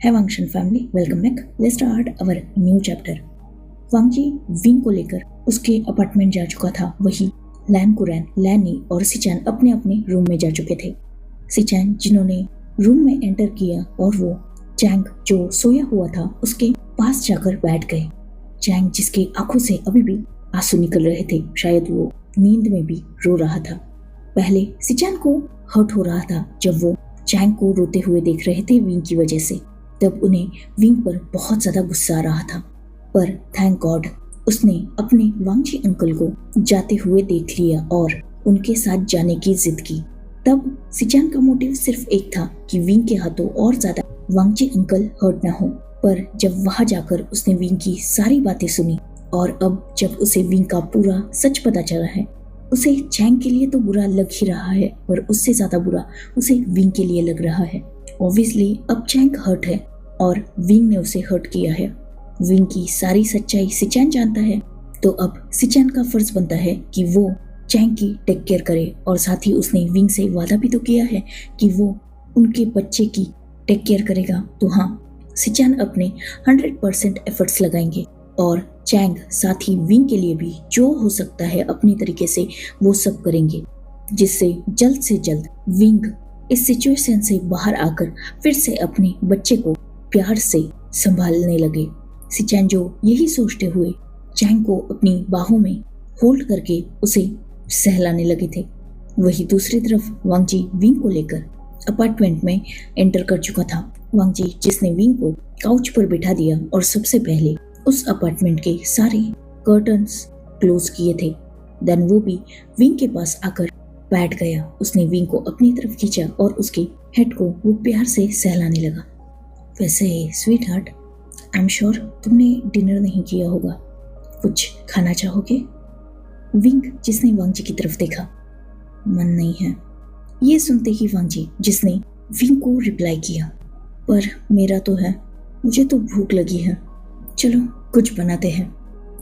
है Wangshan family, welcome back. Let's start our new chapter. वांगजी विंग को लेकर उसके अपार्टमेंट जा चुका था। वही लैन कुरैन, लैनी और सिचैन अपने अपने रूम में जा चुके थे। सिचैन जिन्होंने रूम में एंटर किया और वो चैंग जो सोया हुआ था उसके पास जाकर बैठ गए। चैंग जिसकी आंखों से अभी भी आंसू निकल रहे थे, शायद वो नींद में भी रो रहा था। पहले सिचैन को हर्ट हो रहा था जब वो चैंग को रोते हुए देख रहे थे विंग की वजह से। तब उन्हें विंग पर बहुत ज्यादा गुस्सा आ रहा था, पर थैंक गॉड उसने अपने वांगजी अंकल को जाते हुए देख लिया और उनके साथ जाने की जिद की। तब सिचैन का मोटिव सिर्फ एक था कि विंग के हाथों और ज्यादा वांगजी अंकल हर्ट ना हो। पर जब वहां जाकर उसने विंग की सारी बातें सुनी और अब जब उसे विंग का पूरा सच पता चला है, उसे चैंग के लिए तो बुरा लग ही रहा है, पर उससे ज्यादा बुरा उसे विंग के लिए लग रहा है। ऑब्वियसली अब चैंग हर्ट है और विंग ने उसे हर्ट किया है। विंग की सारी सच्चाई सिचैन जानता है, तो अब सिचैन का फर्ज बनता है कि वो चैंग की टेक केयर करे। और साथ ही उसने विंग से वादा भी तो किया है कि वो उनके बच्चे की टेक केयर करेगा। तो हाँ, सिचैन अपने 100% एफर्ट्स लगाएंगे और चैंग साथ ही विंग के लिए भी जो हो सकता है अपनी तरीके से वो सब करेंगे, जिससे जल्द से जल्द विंग इस सिचुएशन से बाहर आकर फिर से अपने बच्चे को प्यार से संभालने लगे। सिचैन जो यही सोचते हुए चैंग को अपनी बाहों में होल्ड करके उसे सहलाने लगे थे। वही दूसरी तरफ वांगजी विंग को लेकर अपार्टमेंट में एंटर कर चुका था। वांगजी जिसने विंग को काउच पर बिठा दिया और सबसे पहले उस अपार्टमेंट के सारे कर्टन्स क्लोज किए थे। देन वो भी विंग के पास आकर बैठ गया। उसने विंग को अपनी तरफ खींचा और उसके हेड को वो प्यार से सहलाने लगा। वैसे sweet heart, I am sure तुमने डिनर नहीं किया होगा, कुछ खाना चाहोगे? विंग जिसने वांगजी की तरफ देखा। मन नहीं है। ये सुनते ही वांगजी जिसने विंग को रिप्लाई किया, पर मेरा तो है, मुझे तो भूख लगी है, चलो कुछ बनाते हैं।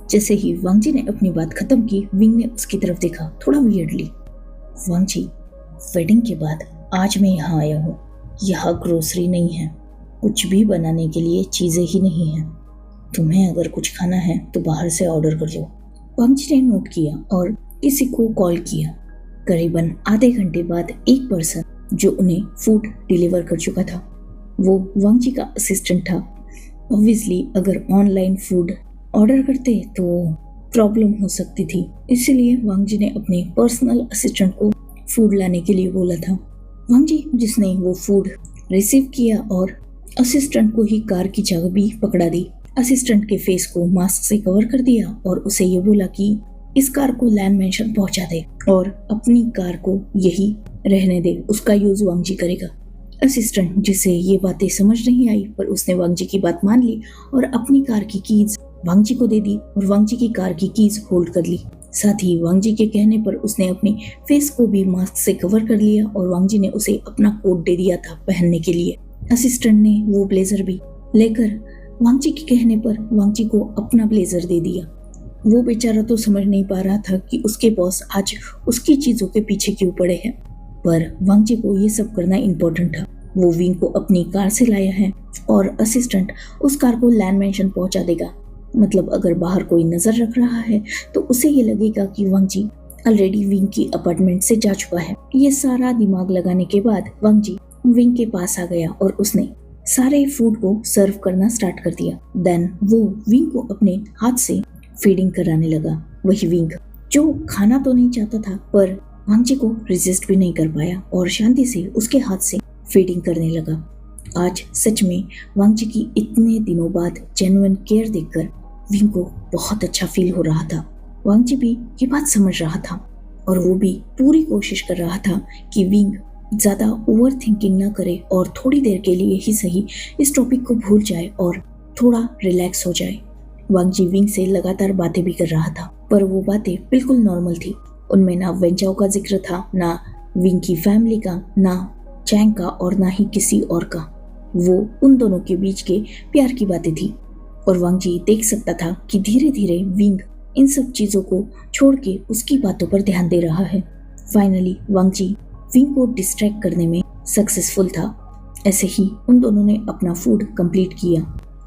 जैसे ही वांगजी ने अपनी बात खत्म की, विंग ने उसकी तरफ देखा थोड़ा वियर्डली। वांगजी, वेडिंग के बाद आज मैं यहाँ आया हूँ, यहाँ ग्रोसरी नहीं है, कुछ भी बनाने के लिए चीजें ही नहीं है। तुम्हें अगर कुछ खाना है तो बाहर से ऑर्डर कर लो। वांगजी ने नोट किया और किसी को कॉल किया। करीबन आधे घंटे बाद एक पर्सन जो उन्हें फूड डिलीवर कर चुका था, वो वांगजी का असिस्टेंट था। ऑब्वियसली अगर ऑनलाइन फूड ऑर्डर करते तो प्रॉब्लम हो सकती थी, इसीलिए वांगजी ने अपने पर्सनल असिस्टेंट को फूड लाने के लिए बोला था। वांगजी जिसने वो फूड रिसीव किया और असिस्टेंट को ही कार की चाबी पकड़ा दी। असिस्टेंट के फेस को मास्क से कवर कर दिया और उसे ये बोला कि इस कार को लैंड मेंशन पहुंचा दे और अपनी कार को यही रहने दे, उसका यूज वांगजी करेगा। असिस्टेंट जिसे ये बातें समझ नहीं आई, पर उसने वांगजी की बात मान ली और अपनी कार की कीज वांगजी को दे दी और वांगजी की कार की कीज होल्ड कर ली। साथ ही वांगजी के कहने पर उसने अपने फेस को भी मास्क से कवर कर लिया और वांगजी ने उसे अपना कोट दे दिया था पहनने के लिए। असिस्टेंट ने वो ब्लेजर भी लेकर वांगजी के कहने पर वांगजी को अपना ब्लेजर दे दिया। वो बेचारा तो समझ नहीं पा रहा था कि उसके बॉस आज उसकी चीजों के पीछे क्यों पड़े हैं, पर वांगजी को ये सब करना इम्पोर्टेंट था। वो विंग को अपनी कार से लाया है और असिस्टेंट उस कार को लैंड मेंशन पहुंचा देगा। मतलब अगर बाहर कोई नजर रख रहा है तो उसे ये लगेगा कि वांगजी ऑलरेडी विंग की अपार्टमेंट से जा चुका है। ये सारा दिमाग लगाने के बाद वांगजी विंग के पास आ गया और उसने सारे फूड को सर्व करना स्टार्ट कर दिया। देन वो विंग को अपने हाथ से फीडिंग कराने लगा। वही विंग जो खाना तो नहीं चाहता था, पर वांगजी को रेजिस्ट भी नहीं कर पाया और शांति से उसके हाथ से फीडिंग करने लगा। आज सच में वांगजी की इतने दिनों बाद जेन्युइन केयर देखकर विंग को बहुत अच्छा फील हो रहा था। वांगजी भी ये बात समझ रहा था और वो भी पूरी कोशिश कर रहा था कि विंग ज्यादा ओवर थिंकिंग ना करे और थोड़ी देर के लिए ही सही इस टॉपिक को भूल जाए और थोड़ा रिलैक्स हो जाए। वांगजी विंग से लगातार बातें भी कर रहा था, पर वो बातें बिल्कुल नॉर्मल थी। उनमें ना वेंचाओ का जिक्र था, ना विंग की फैमिली का, ना चैंग का और ना ही किसी और का। वो उन दोनों के बीच के प्यार की बातें थी और वांगजी देख सकता था कि धीरे धीरे विंग इन सब चीजों को छोड़ के उसकी बातों पर ध्यान दे रहा है। फाइनली वांगजी विंग को डिस्ट्रैक्ट करने में सक्सेसफुल था ऐसे ही उन दोनों ने अपना फूड कंप्लीट किया।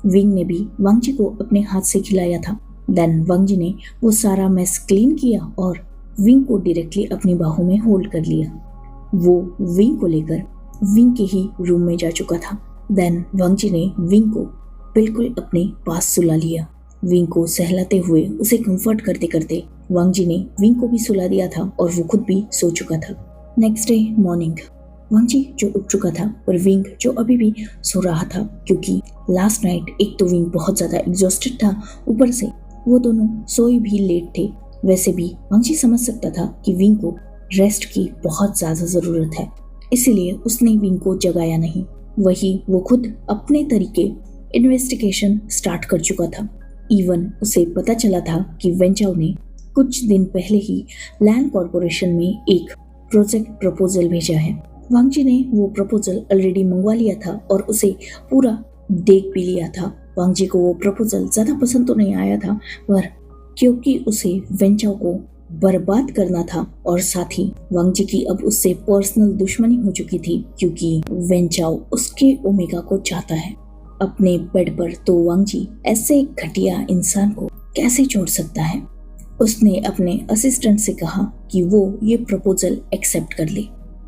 विंग ने भी वांग जी को अपने हाथ से खिलाया था। देन वांग जी ने वो सारा मेस क्लीन किया और विंग को डायरेक्टली अपनी बाहों में होल्ड कर लिया। वो विंग को लेकर विंग के ही रूम में जा चुका था। देन वांग जी ने विंग को बिल्कुल अपने पास सुला लिया। विंग को सहलाते हुए उसे कंफर्ट करते करते वांग जी ने विंग को भी सुला दिया था और वो खुद भी सो चुका था। नेक्स्ट डे मॉर्निंग वांग जी जो उठ चुका था और विंग जो अभी भी सो रहा था, क्योंकि लास्ट नाइट एक तो विंग बहुत ज्यादा एग्जॉस्टेड था, ऊपर से वो दोनों सोए भी लेट थे। वैसे भी वांग जी समझ सकता था कि विंग को रेस्ट की बहुत ज्यादा जरूरत है, इसीलिए उसने विंग को जगाया नहीं। वही वो खुद अपने तरीके इन्वेस्टिगेशन स्टार्ट कर चुका था। इवन उसे पता चला था कि वेंचाओ ने कुछ दिन पहले ही लैंड कॉर्पोरेशन में एक प्रोजेक्ट प्रपोजल भेजा है। वांग जी ने वो प्रपोजल ऑलरेडी मंगवा लिया था और उसे पूरा देख भी लिया था। वांग जी को वो प्रपोजल ज्यादा पसंद तो नहीं आया था, पर क्योंकि उसे वेंचाओ को बर्बाद करना था और साथ ही वांग जी की अब उससे पर्सनल दुश्मनी हो चुकी थी, क्योंकि वेंचाओ उसके ओमेगा को चाहता है अपने बेड पर, तो वांग जी ऐसे घटिया इंसान को कैसे छोड़ सकता है। उसने अपने असिस्टेंट से कहा कि वो ये प्रपोजल एक्सेप्ट कर ले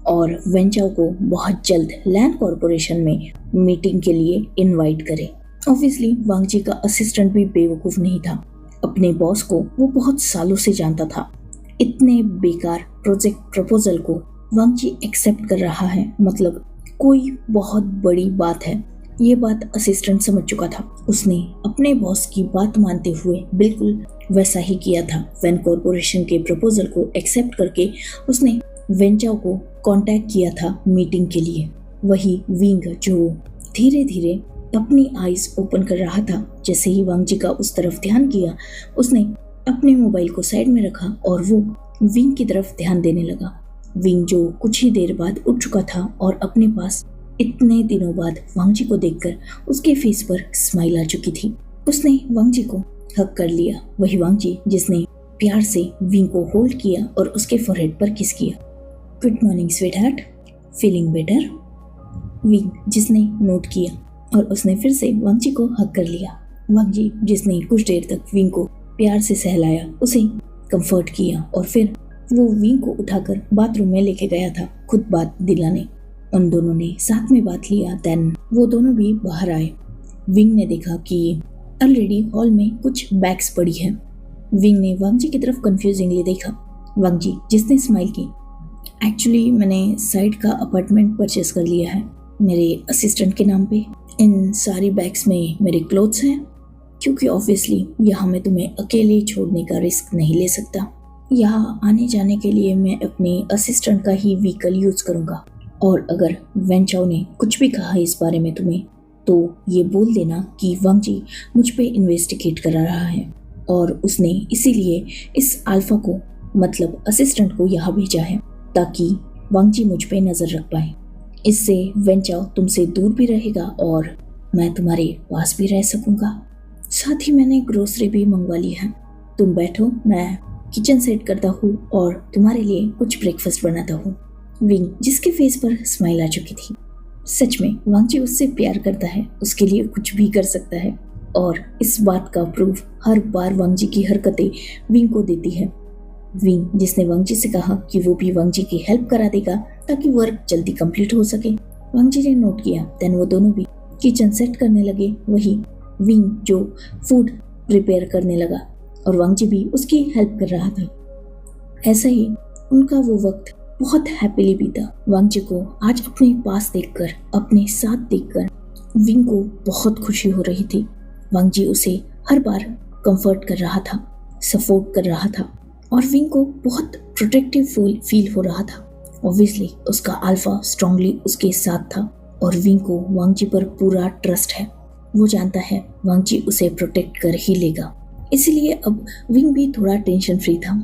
और वेंचाओ को बहुत जल्द लैंड कॉर्पोरेशन में मीटिंग के लिए इनवाइट करे। ऑब्वियसली वांग जी का असिस्टेंट भी बेवकूफ नहीं था। अपने बॉस को वो बहुत सालों से जानता था। इतने बेकार प्रोजेक्ट प्रपोजल को वांग जी एक्सेप्ट कर रहा है, मतलब कोई बहुत बड़ी बात है। ये बात असिस्टेंट समझ चुका था। उसने अपने बॉस की बात मानते हुए बिल्कुल वैसा ही किया था। वैन कॉर्पोरेशन के प्रपोजल को एक्सेप्ट करके उसने वेंचाओ को कांटेक्ट किया था मीटिंग के लिए। वही विंग जो धीरे धीरे अपनी आईज ओपन कर रहा था। जैसे ही वांग जी का उस तरफ ध्यान किया, उसने अपने मोबाइल को साइड में रखा और वो विंग की तरफ ध्यान देने लगा। विंग जो कुछ ही देर बाद उठ चुका था और अपने पास इतने दिनों बाद वांग जी को देखकर उसके फेस पर स्माइल आ चुकी थी। उसने वांग जी को हग कर लिया। वही वांग जी जिसने प्यार से विंग को होल्ड किया और उसके फोरहेड पर किस किया। Good morning sweetheart, feeling better? Wing जिसने नोट किया और उसने फिर से वांग जी को हग कर लिया। वांग जी जिसने कुछ देर तक विंग को प्यार से सहलाया, उसे कंफर्ट किया और फिर वो विंग को उठाकर बाथरूम में लेके गया था खुद बात दिलाने। उन दोनों ने साथ में बात लिया। देन वो दोनों भी बाहर आए। विंग ने देखा कि ऑलरेडी हॉल में कुछ बैग्स पड़ी हैं। विंग ने वांग जी की तरफ कंफ्यूजिंगली देखा। वांग जी जिसने स्माइल की, एक्चुअली मैंने साइड का अपार्टमेंट परचेस कर लिया है मेरे असिस्टेंट के नाम पे। इन सारी बैग्स में मेरे क्लोथ्स हैं, क्योंकि ऑब्वियसली यहाँ मैं तुम्हें अकेले छोड़ने का रिस्क नहीं ले सकता। यहाँ आने जाने के लिए मैं अपने असिस्टेंट का ही व्हीकल यूज करूँगा, और अगर वेंचाओ ने कुछ भी कहा इस बारे में तुम्हें, तो ये बोल देना कि वांग जी मुझ पे इन्वेस्टिगेट करा रहा है और उसने इसीलिए इस अल्फा को, मतलब असिस्टेंट को यहाँ भेजा है ताकि वांग जी मुझ पे नजर रख पाए। इससे वेंचाओ तुमसे दूर भी रहेगा और मैं तुम्हारे पास भी रह सकूंगा। साथ ही मैंने ग्रोसरी भी मंगवा ली है। तुम बैठो, मैं किचन सेट करता हूँ और तुम्हारे लिए कुछ ब्रेकफास्ट बनाता हूँ। विंग जिसके फेस पर स्माइल आ चुकी थी। सच में वांग जी उससे प्यार करता है, उसके लिए कुछ भी कर सकता है, और इस बात का प्रूफ हर बार वांग जी की हरकतें विंग को देती है। विंग जिसने वांग जी से कहा कि वो भी वांग जी की हेल्प करा देगा ताकि वर्क जल्दी कंप्लीट हो सके। वांग जी ने नोट किया। देन वो दोनों भी किचन सेट करने लगे। वही विंग जो फूड प्रिपेयर करने लगा और वांग जी भी उसकी हेल्प कर रहा था। ऐसा ही उनका वो वक्त बहुत हैप्पीली बीता। वांग जी को आज अपने पास देखकर, अपने साथ देखकर विंग को बहुत खुशी हो रही थी। वांग जी उसे हर बार कंफर्ट कर रहा था, सपोर्ट कर रहा था और विंग को बहुत प्रोटेक्टिव फील हो रहा था। ऑब्वियसली उसका अल्फा स्ट्रांगली उसके साथ था और विंग को वांग जी पर पूरा ट्रस्ट है। वो जानता है वांग जी उसे प्रोटेक्ट कर ही लेगा, इसलिए अब विंग भी थोड़ा टेंशन फ्री था।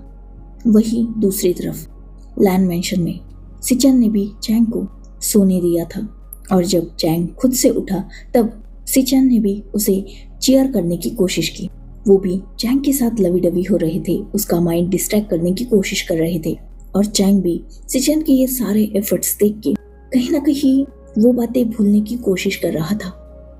वही दूसरी तरफ लैंड मेंशन में सिचन ने भी चैंग को सोने दिया था और जब चैंग खुद से उठा तब सिचन ने भी उसे चीयर करने की कोशिश की। वो भी चैंग के साथ लवी डवी हो रहे थे, उसका माइंड डिस्ट्रैक्ट करने की कोशिश कर रहे थे और चैंग भी सिचन के ये सारे एफर्ट्स देख के कहीं ना कहीं वो बातें भूलने की कोशिश कर रहा था।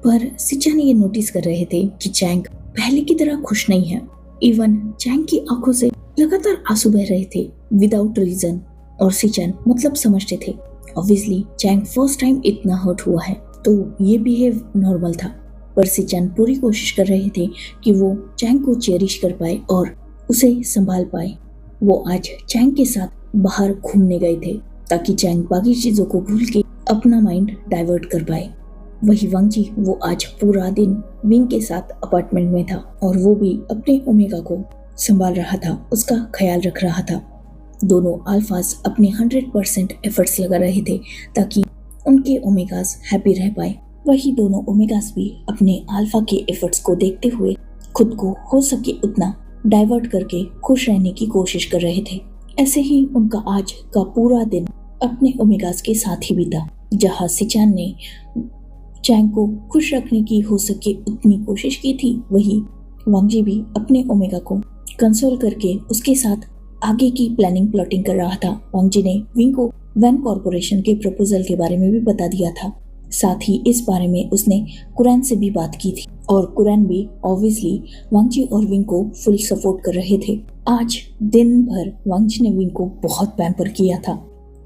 पर सिचान ये नोटिस कर रहे थे कि चैंग पहले की तरह खुश नहीं है। इवन चैंग की आंखों से लगातार आंसू बह रहे थे विदाउट रीजन, और सिचान मतलब समझते थे ऑब्वियसली चैंग फर्स्ट टाइम इतना हर्ट हुआ है तो ये बिहेव नॉर्मल था। पर सिचान पूरी कोशिश कर रहे थे कि वो चैंग को चेरिश कर पाए और उसे संभाल पाए। वो आज चैंग के साथ बाहर घूमने गए थे ताकि चैंग बाकी चीजों को भूल के अपना माइंड डाइवर्ट कर पाए। वही वांगजी वो आज पूरा दिन विंग के साथ अपार्टमेंट में था और वो भी अपने ओमेगा को संभाल रहा था, उसका ख्याल रख रहा था। दोनों अल्फास अपने 100% एफर्ट्स लगा रहे थे ताकि उनके ओमेगास हैप्पी रह पाए। वही दोनों ओमेगास भी अपने अल्फा के एफर्ट्स को देखते हुए खुद को हो सके उतना डाइवर्ट करके खुश रहने की कोशिश कर रहे थे। ऐसे ही उनका आज का पूरा दिन अपने ओमेगास के साथ ही बीता, जहाँ सिचान ने चैंग को खुश रखने की हो सके उतनी कोशिश की थी, वही वांगजी भी अपने ओमेगा को कंसोल करके उसके साथ आगे की प्लानिंग प्लॉटिंग कर रहा था। वांगजी ने विंग को वैन कॉर्पोरेशन के प्रपोजल के बारे में भी बता दिया था। साथ ही इस बारे में उसने कुरैन से भी बात की थी और कुरैन भी ऑब्वियसली वांगजी और विंग को फुल सपोर्ट कर रहे थे। आज दिन भर वांगजी ने विंग को बहुत पैम्पर किया था,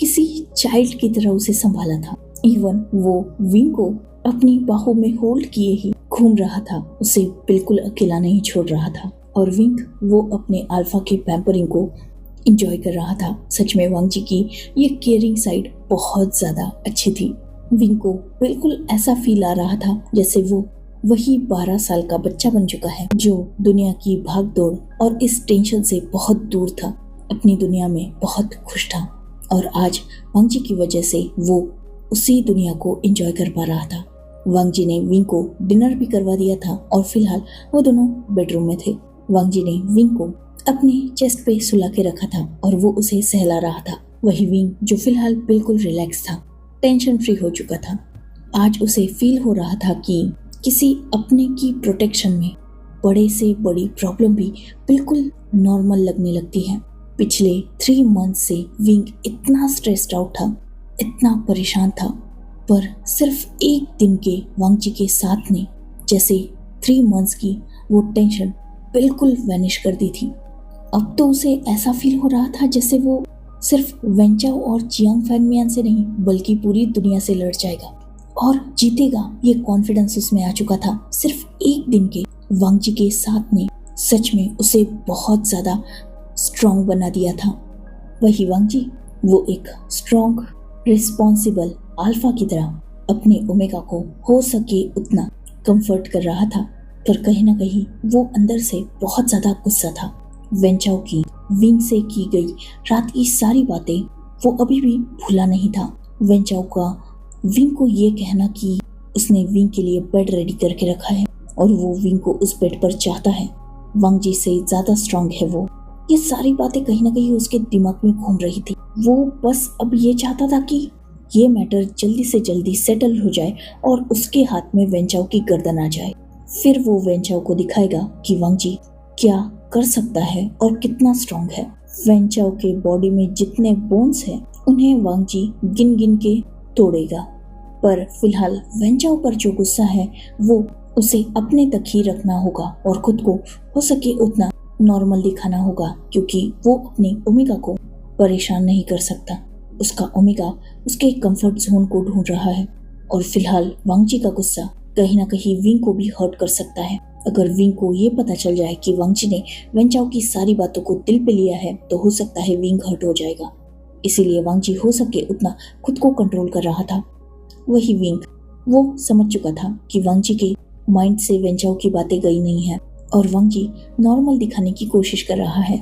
किसी चाइल्ड की तरह उसे संभाला था। इवन वो विंग को अपनी बाहों में होल्ड किए ही घूम रहा था, उसे बिल्कुल अकेला नहीं छोड़ रहा था। और विंग वो अपने अल्फा के पैम्परिंग को एंजॉय कर रहा था। सच में वांगजी की ये केयरिंग साइड बहुत ज्यादा अच्छी थी। विंग को बिल्कुल ऐसा फील आ रहा था जैसे वो वही 12 साल का बच्चा बन चुका है जो दुनिया की भागदौड़ और इस टेंशन से बहुत दूर था, अपनी दुनिया में बहुत खुश था। और आज वांगजी की वजह से वो उसी दुनिया को एंजॉय कर पा रहा था। वांगजी ने विंग को डिनर भी करवा दिया था और फिलहाल वो दोनों बेडरूम में थे। वांगजी ने विंग को अपने चेस्ट पे सुला के रखा था और वो उसे सहला रहा था। वही विंग जो फिलहाल बिल्कुल रिलैक्स था, टेंशन फ्री हो चुका था। आज उसे फील हो रहा था कि किसी अपने की प्रोटेक्शन में बड़े से बड़ी प्रॉब्लम भी बिल्कुल नॉर्मल लगने लगती है। पिछले 3 मंथ से विंग इतना स्ट्रेस्ड आउट था, इतना परेशान था, पर सिर्फ एक दिन के वांगजी के साथ ने जैसे 3 मंथ्स की वो टेंशन बिल्कुल वैनिश कर दी थी। अब तो उसे ऐसा फील हो रहा था जैसे वो सिर्फ वेंचाओ और जियांग फैनमियान से नहीं बल्कि पूरी दुनिया से लड़ जाएगा और जीतेगा। ये कॉन्फिडेंस उसमें आ चुका था। सिर्फ एक दिन के वांगजी के साथ ने सच में उसे बहुत ज्यादा स्ट्रॉन्ग बना दिया था। वही वांगजी वो एक स्ट्रॉन्ग रिस्पॉन्सिबल अल्फा की तरह अपने ओमेगा को हो सके उतना कंफर्ट कर रहा था, पर कहीं ना कहीं वो अंदर से बहुत ज्यादा गुस्सा था। वेंचाओ की विंग से की गई रात की सारी बातें वो अभी भी भूला नहीं था। वेंचाओ का विंग को ये कहना कि उसने विंग के लिए बेड रेडी करके रखा है और वो विंग को उस बेड पर चाहता है, वांगजी से ज्यादा स्ट्रॉन्ग है वो। ये सारी बातें कहीं ना कहीं उसके दिमाग में घूम रही थी। वो बस अब ये चाहता था कि ये मैटर जल्दी से जल्दी सेटल हो जाए और उसके हाथ में वेंचाओ की गर्दन आ जाए। फिर वो वेंचाओ को दिखाएगा कि वांगजी क्या कर सकता है और कितना स्ट्रॉन्ग है। वेंचाओ के बॉडी में जितने बोन्स हैं उन्हें वांगजी गिन गिन के तोड़ेगा, पर फिलहाल वेंचाओ पर जो गुस्सा है वो उसे अपने तक ही रखना होगा और खुद को हो सके उतना नॉर्मल दिखाना होगा, क्योंकि वो अपने ओमेगा को परेशान नहीं कर सकता। उसका ओमेगा उसके कंफर्ट जोन को ढूंढ रहा है और फिलहाल वांगजी का गुस्सा कहीं ना कहीं विंग को भी हर्ट कर सकता है। अगर विंग को ये पता चल जाए कि वांगजी ने वेंचाओ की सारी बातों को दिल पे लिया है तो हो सकता है विंग हर्ट हो जाएगा। इसीलिए वांगजी हो सके उतना खुद को कंट्रोल कर रहा था। वही विंग वो समझ चुका था कि वांगजी के माइंड से वेंचाओ की बातें गई नहीं है और वांगजी नॉर्मल दिखाने की कोशिश कर रहा है।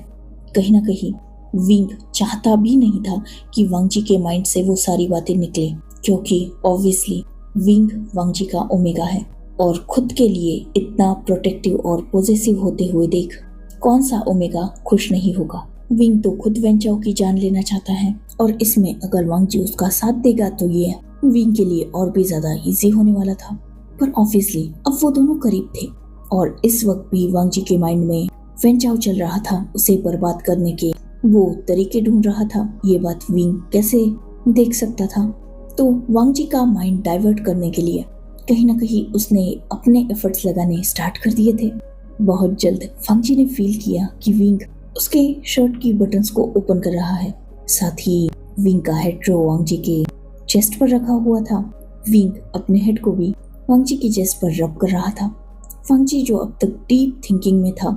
कहीं ना कहीं विंग चाहता भी नहीं था कि वांगजी के माइंड से वो सारी बातें निकले, क्योंकि ऑब्वियसली विंग वांगजी का ओमेगा है और खुद के लिए इतना प्रोटेक्टिव और पॉजिटिव होते हुए देख कौन सा ओमेगा खुश नहीं होगा। विंग तो खुद वेंचाओ की जान लेना चाहता है और इसमें अगर वांगजी उसका साथ देगा तो ये विंग के लिए और भी ज्यादा इजी होने वाला था। पर ऑब्वियसली अब वो दोनों करीब थे और इस वक्त भी वांगजी के माइंड में वेंचाओ चल रहा था। उसे बर्बाद करने के वो तरीके ढूंढ रहा था। ये बात विंग कैसे देख सकता था? तो वांग जी का माइंड डाइवर्ट करने के लिए कहीं ना कहीं उसने अपने एफर्ट्स लगाने स्टार्ट कर दिए थे। बहुत जल्द वांग जी ने फील किया कि विंग उसके शर्ट की बटन्स को ओपन कर रहा है। साथ ही विंग का हेड रो वांग जी के चेस्ट पर रखा हुआ था। विंग अपने हेड को भी वांग जी की चेस्ट पर रब कर रहा था। वांग जी जो अब तक डीप थिंकिंग में था,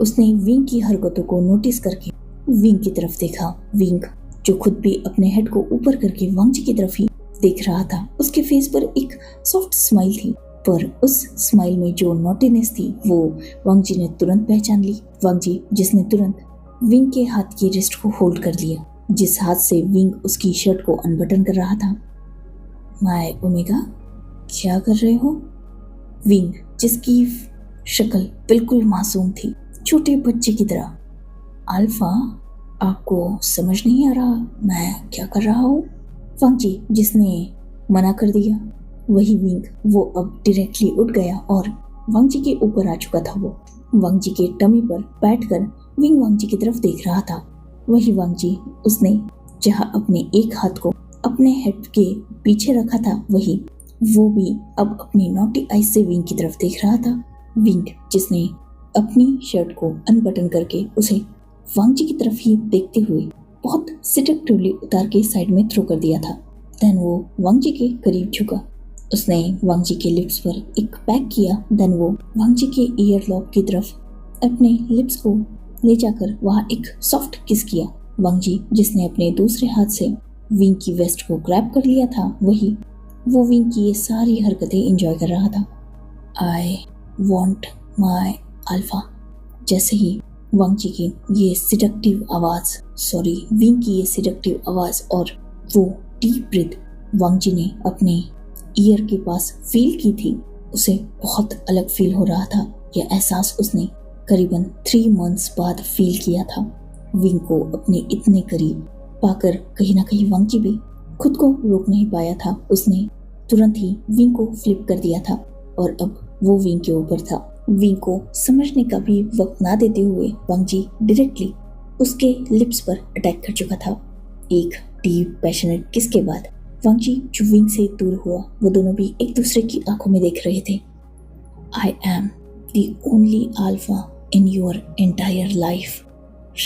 उसने विंग की हरकतों को नोटिस करके विंग की तरफ देखा। विंग जो खुद भी अपने हेड को ऊपर करके वांग जी की तरफ ही देख रहा था, उसके फेस पर एक सॉफ्ट स्माइल थी, पर उस स्माइल में जो नॉटीनेस थी वो वांग जी ने तुरंत पहचान ली। वांग जी जिसने तुरंत विंग के हाथ की रिस्ट को होल्ड कर लिया, जिस हाथ से विंग उसकी शर्ट को अनबटन कर रहा था। माय ओमेगा, क्या कर रहे हो? विंग जिसकी शक्ल बिल्कुल मासूम थी, छोटे बच्चे की तरह। अल्फा, आपको समझ नहीं आ रहा मैं क्या कर रहा हूँ? वांग जी जिसने मना कर दिया, वही विंग वो अब डायरेक्टली उठ गया और वांग जी के ऊपर आ चुका था। वो वांग जी के टमी पर बैठकर विंग वांग जी की तरफ देख रहा था। वही वांग जी उसने जहाँ अपने एक हाथ को अपने हेड के पीछे रखा था, वही वो भी अब अपनी नॉटी आईज से विंग की तरफ देख रहा था। विंग जिसने अपनी शर्ट को अनबटन करके उसे वांग जी की तरफ ही देखते हुए बहुत सिडक्टिवली उतार के साइड में थ्रो कर दिया था। देन वो वांग जी के करीब झुका, उसने वांग जी के लिप्स पर एक पैक किया। देन वो वांग जी के ईयर लॉब की तरफ अपने लिप्स को ले जाकर वहाँ एक सॉफ्ट किस किया। वांग जी जिसने अपने दूसरे हाथ से विंग की वेस्ट को ग्रैब कर लिया था, वही वो विंग की ये सारी हरकतें एंजॉय कर रहा था। I want my alpha. जैसे ही वांग जी की ये सिडक्टिव आवाज, विंग की ये सिडक्टिव आवाज और वो डीप ब्रीथ वांग जी ने अपने ईयर के पास फील की थी, उसे बहुत अलग फील हो रहा था। यह एहसास उसने करीबन 3 मंथ्स बाद फील किया था। विंग को अपने इतने करीब पाकर कहीं ना कहीं वांग जी भी खुद को रोक नहीं पाया था। उसने तुरंत ही विंग को फ्लिप कर दिया था और अब वो विंग के ऊपर था। विंग को समझने का भी वक्त ना देते हुए वांग जी डायरेक्टली उसके लिप्स पर अटैक कर चुका था। एक डीप पैशनेट किस के बाद वांग जी जो विंग से दूर हुआ, वो दोनों भी एक दूसरे की आंखों में देख रहे थे। I am the only alpha in your entire life,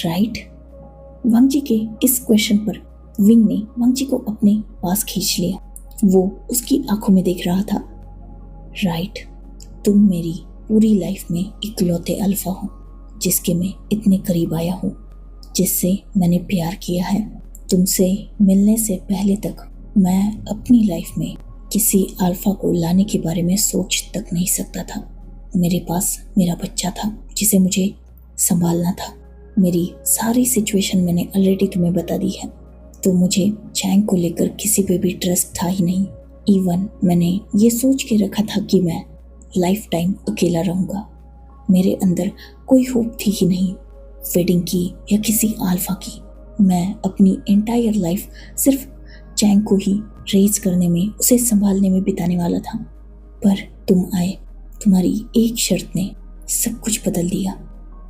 right? Wang ji के इस क्वेश्चन पर विंग ने वांग जी को अपने पास खींच लिया। वो उसकी आंखों में देख रहा था। राइट, तुम मेरी पूरी लाइफ में इकलौते अल्फा हो जिसके मैं इतने करीब आया हूँ, जिससे मैंने प्यार किया है। तुमसे मिलने से पहले तक मैं अपनी लाइफ में किसी अल्फा को लाने के बारे में सोच तक नहीं सकता था। मेरे पास मेरा बच्चा था जिसे मुझे संभालना था। मेरी सारी सिचुएशन मैंने ऑलरेडी तुम्हें बता दी है, तो मुझे चैंग को लेकर किसी पे भी ट्रस्ट था ही नहीं। इवन मैंने ये सोच के रखा था कि मैं लाइफ टाइम अकेला रहूँगा। मेरे अंदर कोई होप थी ही नहीं वेडिंग की या किसी अल्फा की। मैं अपनी एंटायर लाइफ सिर्फ चैंग को ही रेज करने में, उसे संभालने में बिताने वाला था। पर तुम आए, तुम्हारी एक शर्त ने सब कुछ बदल दिया,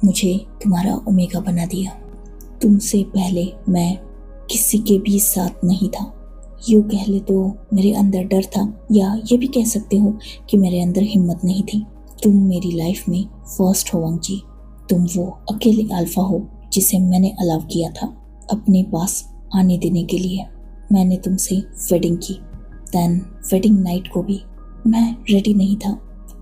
मुझे तुम्हारा ओमेगा बना दिया। तुमसे पहले मैं किसी के भी साथ नहीं था। यूँ कह ले तो मेरे अंदर डर था, या ये भी कह सकते हो कि मेरे अंदर हिम्मत नहीं थी। तुम मेरी लाइफ में फर्स्ट हो वांग जी। तुम वो अकेले अल्फा हो जिसे मैंने अलाउ किया था अपने पास आने देने के लिए। मैंने तुमसे वेडिंग की, देन वेडिंग नाइट को भी मैं रेडी नहीं था।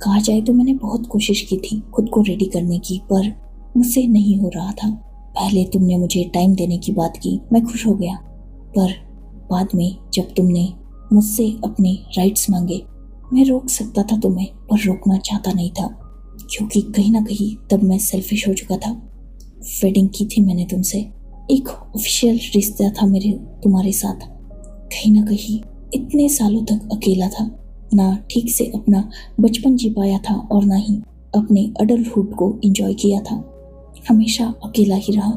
कहा जाए तो मैंने बहुत कोशिश की थी खुद को रेडी करने की, पर मुझसे नहीं हो रहा था। पहले तुमने मुझे टाइम देने की बात की, मैं खुश हो गया, पर बाद में जब तुमने मुझसे अपने राइट्स मांगे, मैं रोक सकता था तुम्हें, पर रोकना चाहता नहीं था, क्योंकि कहीं ना कहीं तब मैं सेल्फिश हो चुका था। वेडिंग की थी मैंने तुमसे, एक ऑफिशियल रिश्ता था मेरे तुम्हारे साथ। कहीं ना कहीं इतने सालों तक अकेला था, ना ठीक से अपना बचपन जी पाया था और ना ही अपने अडल्टहुड को एंजॉय किया था। हमेशा अकेला ही रहा,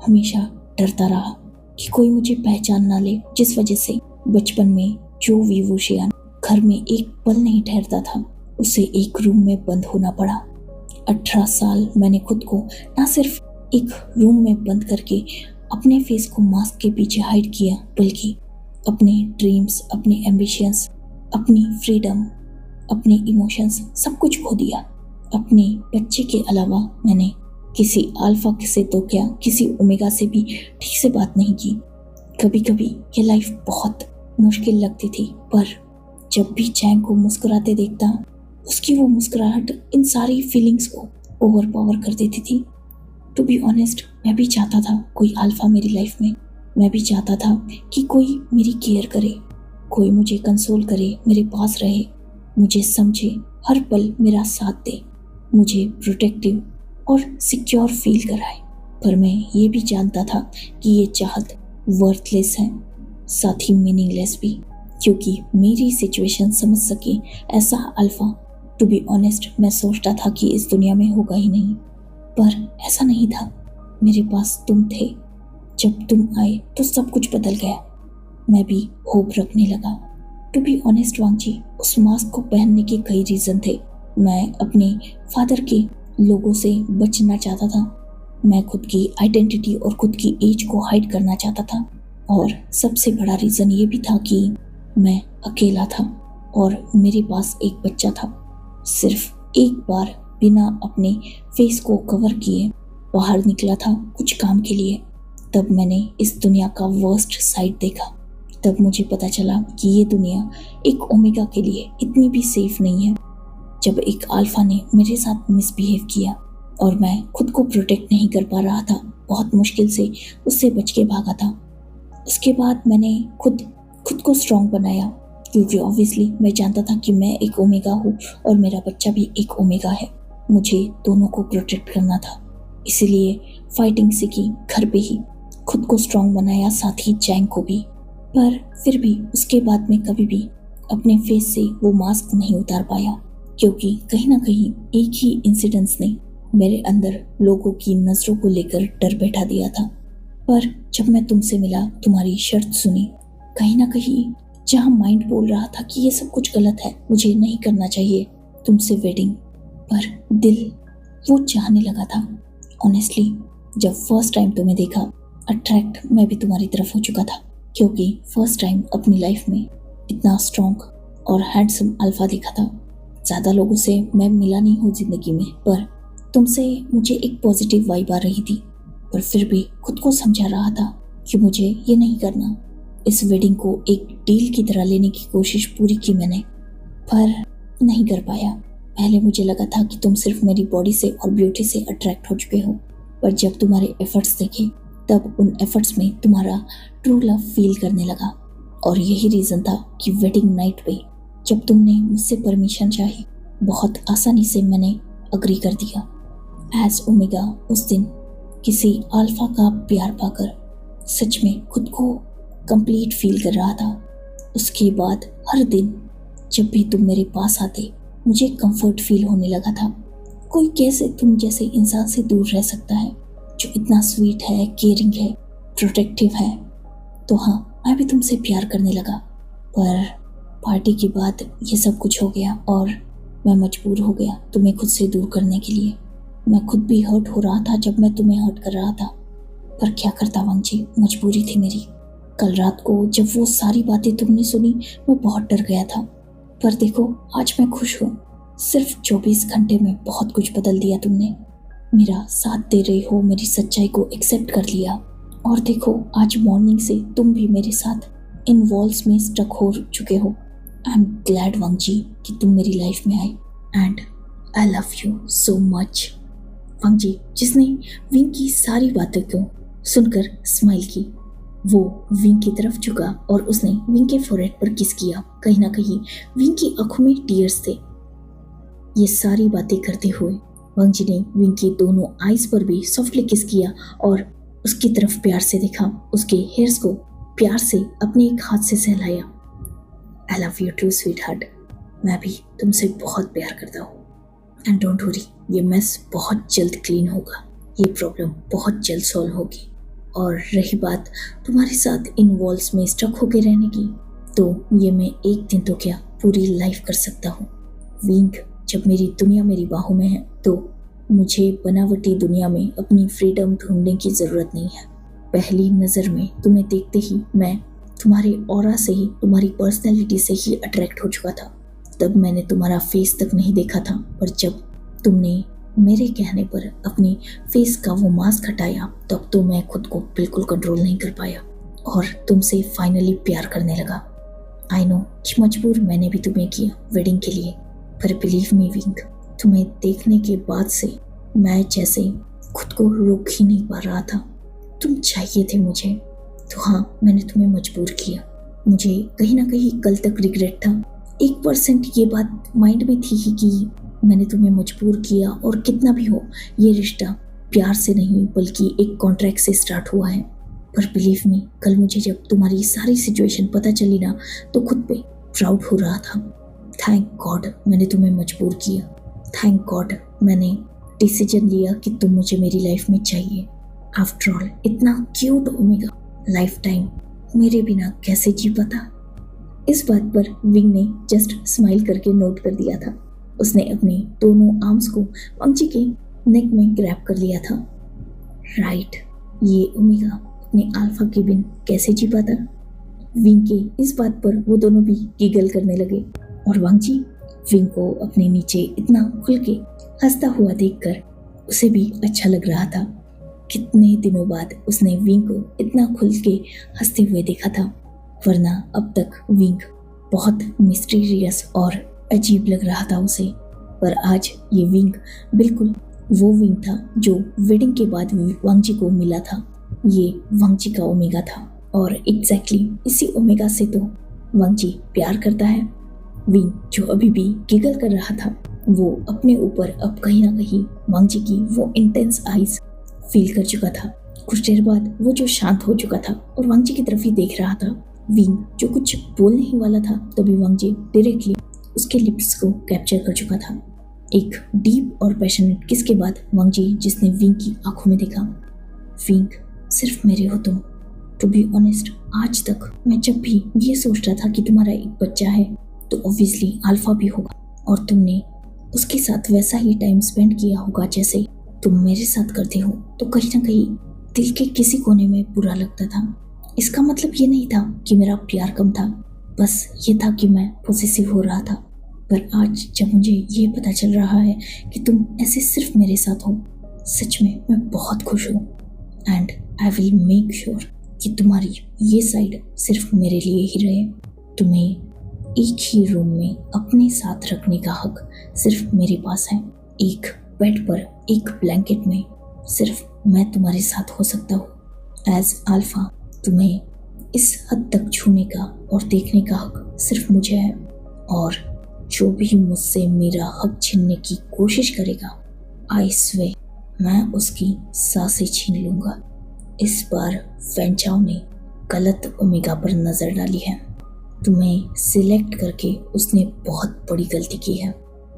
हमेशा डरता रहा कि कोई मुझे पहचान ना ले, जिस वजह से बचपन में जो विवोशियान घर में एक पल नहीं ठहरता था, उसे एक रूम में बंद होना पड़ा। 18 साल मैंने खुद को ना सिर्फ एक रूम में बंद करके अपने फेस को मास्क के पीछे हाइड किया, बल्कि अपने ड्रीम्स, अपने एम्बिशंस, अपनी फ्रीडम, अपने इमोशंस सब कुछ खो दिया। अपने बच्चे के अलावा मैंने किसी अल्फा से तो क्या किसी ओमेगा से भी ठीक से बात नहीं की। कभी कभी ये लाइफ बहुत मुश्किल लगती थी, पर जब भी चैंग को मुस्कुराते देखता, उसकी वो मुस्कुराहट इन सारी फीलिंग्स को ओवर पावर कर देती थी। टू बी ऑनेस्ट, मैं भी चाहता था कोई अल्फा मेरी लाइफ में। मैं भी चाहता था कि कोई मेरी केयर करे, कोई मुझे कंसोल करे, मेरे पास रहे, मुझे समझे, हर पल मेरा साथ दे, मुझे प्रोटेक्टिव और सिक्योर फील कराए। पर मैं ये भी जानता था कि ये चाहत वर्थलेस है, साथ ही मीनिंगलेस भी, क्योंकि मेरी सिचुएशन समझ सके ऐसा अल्फा टू बी ऑनेस्ट मैं सोचता था कि इस दुनिया में होगा ही नहीं। पर ऐसा नहीं था। मेरे पास तुम थे। जब तुम आए तो सब कुछ बदल गया। मैं भी होप रखने लगा। टू बी ऑनेस्ट वांगजी, उस मास्क को पहनने के कई रीज़न थे। मैं अपने फादर के लोगों से बचना चाहता था। मैं खुद की आइडेंटिटी और खुद की एज को हाइड करना चाहता था। और सबसे बड़ा रीज़न ये भी था कि मैं अकेला था और मेरे पास एक बच्चा था। सिर्फ एक बार बिना अपने फेस को कवर किए बाहर निकला था कुछ काम के लिए। तब मैंने इस दुनिया का वर्स्ट साइड देखा। तब मुझे पता चला कि ये दुनिया एक ओमेगा के लिए इतनी भी सेफ नहीं है। जब एक अल्फा ने मेरे साथ मिसबिहेव किया और मैं खुद को प्रोटेक्ट नहीं कर पा रहा था, बहुत मुश्किल से उससे बच के भागा था। उसके बाद मैंने खुद को स्ट्रॉन्ग बनाया, क्योंकि ऑब्वियसली मैं जानता था कि मैं एक ओमेगा हूँ और मेरा बच्चा भी एक ओमेगा है। मुझे दोनों को प्रोटेक्ट करना था, इसीलिए फाइटिंग सीखी घर पे ही, खुद को स्ट्रॉन्ग बनाया, साथ ही चैंग को भी। पर फिर भी उसके बाद में कभी भी अपने फेस से वो मास्क नहीं उतार पाया, क्योंकि कहीं ना कहीं एक ही इंसिडेंस ने मेरे अंदर लोगों की नज़रों को लेकर डर बैठा दिया था। पर जब मैं तुमसे मिला, तुम्हारी शर्त सुनी, कहीं ना कहीं जहाँ माइंड बोल रहा था कि ये सब कुछ गलत है, मुझे नहीं करना चाहिए तुमसे वेडिंग, पर दिल वो चाहने लगा था। ऑनेस्टली जब फर्स्ट टाइम तुम्हें देखा, अट्रैक्ट मैं भी तुम्हारी तरफ हो चुका था, क्योंकि फर्स्ट टाइम अपनी लाइफ में इतना स्ट्रॉन्ग और हैंडसम अल्फा देखा था। ज़्यादा लोगों से मैं मिला नहीं हूँ ज़िंदगी में, पर तुमसे मुझे एक पॉजिटिव वाइब आ रही थी। पर फिर भी खुद को समझा रहा था कि मुझे ये नहीं करना। इस वेडिंग को एक डील की तरह लेने की कोशिश पूरी की मैंने, पर नहीं कर पाया। पहले मुझे लगा था कि तुम सिर्फ मेरी बॉडी से और ब्यूटी से अट्रैक्ट हो चुके हो, पर जब तुम्हारे एफर्ट्स देखे तब उन एफर्ट्स में तुम्हारा ट्रू लव फील करने लगा। और यही रीज़न था कि वेडिंग नाइट पे जब तुमने मुझसे परमिशन चाही, बहुत आसानी से मैंने अग्री कर दिया। एज ओमेगा उस दिन किसी अल्फा का प्यार पाकर सच में खुद को कंप्लीट फील कर रहा था। उसके बाद हर दिन जब भी तुम मेरे पास आते, मुझे कंफर्ट फील होने लगा था। कोई कैसे तुम जैसे इंसान से दूर रह सकता है जो इतना स्वीट है, केयरिंग है, प्रोटेक्टिव है। तो हाँ, मैं भी तुमसे प्यार करने लगा। पर पार्टी के बाद ये सब कुछ हो गया और मैं मजबूर हो गया तुम्हें खुद से दूर करने के लिए। मैं खुद भी हर्ट हो रहा था जब मैं तुम्हें हर्ट कर रहा था, पर क्या करता वांगजी, मजबूरी थी मेरी। कल रात को जब वो सारी बातें तुमने सुनी, मैं बहुत डर गया था। पर देखो, आज मैं खुश हूँ। सिर्फ 24 घंटे में बहुत कुछ बदल दिया तुमने। मेरा साथ दे रही हो, मेरी सच्चाई को एक्सेप्ट कर लिया। और देखो, आज मॉर्निंग से तुम भी मेरे साथ इन वॉल्स में स्टक हो चुके हो। आई एम ग्लैड वांगजी कि तुम मेरी लाइफ में आए, and I love you so much. वांगजी, जिसने विंग की सारी बातों को सुनकर स्माइल की, वो विंग की तरफ झुका और उसने विंग के फोरहेड पर किस किया। कहीं ना कहीं विंग की आंखों में टीयर्स थे। ये सारी बातें करते हुए वांगजी ने विंग की दोनों आईज पर भी सॉफ्टली किस किया और उसकी तरफ प्यार से देखा, उसके हेयर्स को प्यार से अपने एक हाथ से सहलाया। I love you too sweet heart. मैं भी तुमसे बहुत प्यार करता हूँ। एंड डोंट वरी, ये मेस बहुत जल्द क्लीन होगा, ये प्रॉब्लम बहुत जल्द सॉल्व होगी। और रही बात तुम्हारे साथ इन वॉल्स में स्टक होके रहने की, तो ये मैं एक दिन तो क्या पूरी लाइफ कर सकता हूँ। विंग, जब मेरी दुनिया मेरी बाहों में है तो मुझे बनावटी दुनिया में अपनी फ्रीडम ढूंढने की ज़रूरत नहीं है। पहली नज़र में तुम्हें देखते ही मैं तुम्हारे ऑरा से ही, तुम्हारी पर्सनैलिटी से ही अट्रैक्ट हो चुका था। तब मैंने तुम्हारा फेस तक नहीं देखा था, पर जब तुमने मेरे कहने पर अपनी फेस का वो मास्क हटाया तब तो मैं खुद को बिल्कुल कंट्रोल नहीं कर पाया और तुमसे फाइनली प्यार करने लगा। आई नो कि मजबूर मैंने भी तुम्हें किया वेडिंग के लिए, पर बिलीव मी विंग, तुम्हें देखने के बाद से मैं जैसे खुद को रोक ही नहीं पा रहा था। तुम चाहिए थे मुझे, तो हाँ, मैंने तुम्हें मजबूर किया। मुझे कहीं ना कहीं कल तक रिग्रेट था। 1% ये बात माइंड में थी ही कि मैंने तुम्हें मजबूर किया, और कितना भी हो ये रिश्ता प्यार से नहीं बल्कि एक कॉन्ट्रैक्ट से स्टार्ट हुआ है। पर बिलीव मी, कल मुझे जब तुम्हारी सारी सिचुएशन पता चली ना, तो खुद पे प्राउड हो रहा था। थैंक गॉड मैंने तुम्हें मजबूर किया। थैंक गॉड मैंने डिसीजन लिया कि तुम मुझे मेरी लाइफ में चाहिए। आफ्टर ऑल इतना क्यूट ओमेगा लाइफ टाइम मेरे बिना कैसे जी पाता। इस बात पर विंग ने जस्ट स्माइल करके नोट कर दिया था। उसने अपने दोनों आर्म्स को वांगजी के नेक में ग्रैब कर लिया था। राइट, ये ओमेगा अपने अल्फा के बिन कैसे जी पाता। विंग के इस बात पर वो दोनों भी गिगल करने लगे और वांगजी विंग को अपने नीचे इतना खुल के हंसता हुआ देखकर उसे भी अच्छा लग रहा था। कितने दिनों बाद उसने विंग को इतना खुल के हंसते हुए देखा था, वरना अब तक विंग बहुत मिस्टीरियस और अजीब लग रहा था उसे। पर आज ये विंग बिल्कुल वो विंग था जो वेडिंग के बाद वांगजी को मिला था। ये वांगजी का ओमेगा था और एग्जैक्टली इसी ओमेगा से तो वांगजी प्यार करता है। विंग जो अभी भी गिगल कर रहा था, वो अपने ऊपर अब कहीं ना कहीं वांगजी की वो इंटेंस आइज फील कर चुका था। कुछ देर बाद वो जो शांत हो चुका था और वांगजी की तरफ ही देख रहा था। विंग जो कुछ बोलने ही वाला था तभी वांगजी डायरेक्टली उसके लिप्स को कैप्चर कर चुका था। एक डीप और पैशनेट किस के बाद वांगजी जिसने विंग की आंखों में देखा, विंग सिर्फ मेरे हो तुम। टू बी ऑनेस्ट, आज तक मैं जब भी ये सोचता था कि तुम्हारा एक बच्चा है तो ऑब्वियसली अल्फा भी होगा और तुमने उसके साथ वैसा ही टाइम स्पेंड किया होगा जैसे तुम मेरे साथ करते हो, तो कहीं ना कहीं दिल के किसी कोने में बुरा लगता था। इसका मतलब ये नहीं था कि मेरा प्यार कम था, बस ये था कि मैं पॉसेसिव हो रहा था। पर आज जब मुझे ये पता चल रहा है कि तुम ऐसे सिर्फ मेरे साथ हो, सच में मैं बहुत खुश हूँ। And I will make sure कि तुम्हारी ये साइड सिर्फ मेरे लिए ही रहे। तुम्हें एक ही रूम में अपने साथ रखने का हक सिर्फ मेरे पास है। एक बेड पर एक ब्लैंकेट में सिर्फ मैं तुम्हारे साथ हो सकता हूँ। एज अल्फा तुम्हें इस हद तक छूने का और देखने का हक सिर्फ मुझे है, और जो भी मुझसे मेरा हक छीनने की कोशिश करेगा, आई स्वे मैं उसकी सांसें छीन लूंगा। इस बार फैंचाओ ने गलत ओमेगा पर नजर डाली है। तुम्हें सिलेक्ट करके उसने बहुत बड़ी गलती की है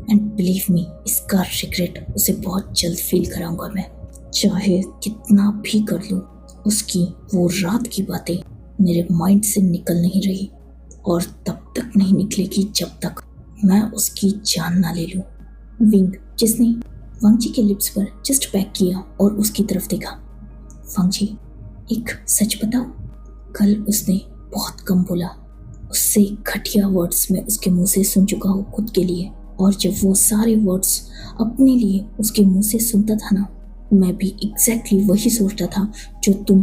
एंड बिलीव मी, इसका रिग्रेट उसे बहुत जल्द फील कराऊंगा मैं। चाहे कितना भी कर लूं, उसकी वो रात की बातें मेरे माइंड से निकल नहीं रही, और तब तक नहीं निकलेगी जब तक मैं उसकी जान ना ले लूं। विंग जिसने वांगजी के लिप्स पर जस्ट पैक किया और उसकी तरफ देखा। वांगजी, एक सच बताओ, कल उसने बहुत कम बोला। उससे घटिया वर्ड्स मैं उसके मुंह से सुन चुका हूँ खुद के लिए, और जब वो सारे वर्ड्स अपने लिए उसके मुंह से सुनता था ना, मैं भी एग्जैक्टली वही सोचता था जो तुम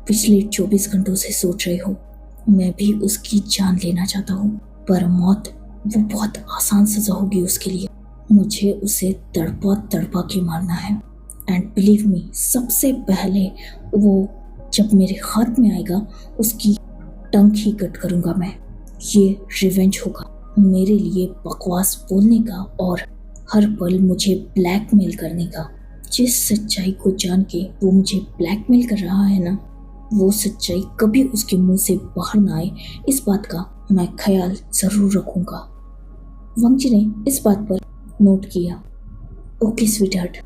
पिछले 24 घंटों से सोच रहे हो। मैं भी उसकी जान लेना चाहता हूँ, पर मौत वो बहुत आसान सजा होगी उसके लिए। मुझे उसे तड़पा तड़पा के मारना है, एंड बिलीव मी, सबसे पहले वो जब मेरे हाथ में आएगा उसकी टंग ही कट करूँगा मैं। ये रिवेंज होगा मेरे लिए बकवास बोलने का और हर पल मुझे ब्लैकमेल करने का। जिस सच्चाई को जान के वो मुझे ब्लैकमेल कर रहा है ना, वो सच्चाई कभी उसके मुंह से बाहर ना आए, इस बात का मैं ख्याल जरूर रखूंगा। वांगजी ने इस बात पर नोट किया। ओके स्वीटहार्ट,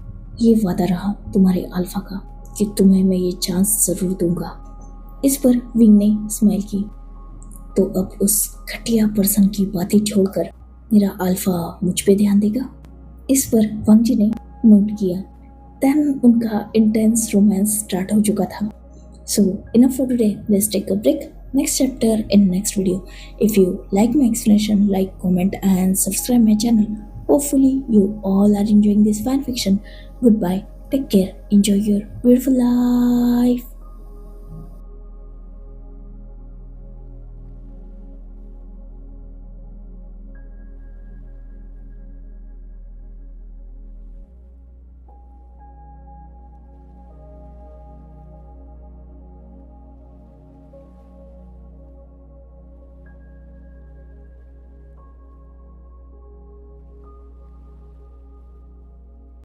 ये वादा रहा तुम्हारे अल्फा का कि तुम्हें मैं ये चांस जरूर दूंगा। इस पर विंग ने स्माइल की। तो अब उस घटिया पर्सन की बातें छोड़कर मेरा अल्फा मुझ पे ध्यान देगा। इस पर वांगजी ने नोट किया। देन उनका इंटेंस रोमांस स्टार्ट हो चुका था। So enough for today, let's take a break. next chapter in next video. If you like my explanation, like, comment, and subscribe my channel. Hopefully, you all are enjoying this fan fiction. Goodbye. Take care. Enjoy your beautiful life.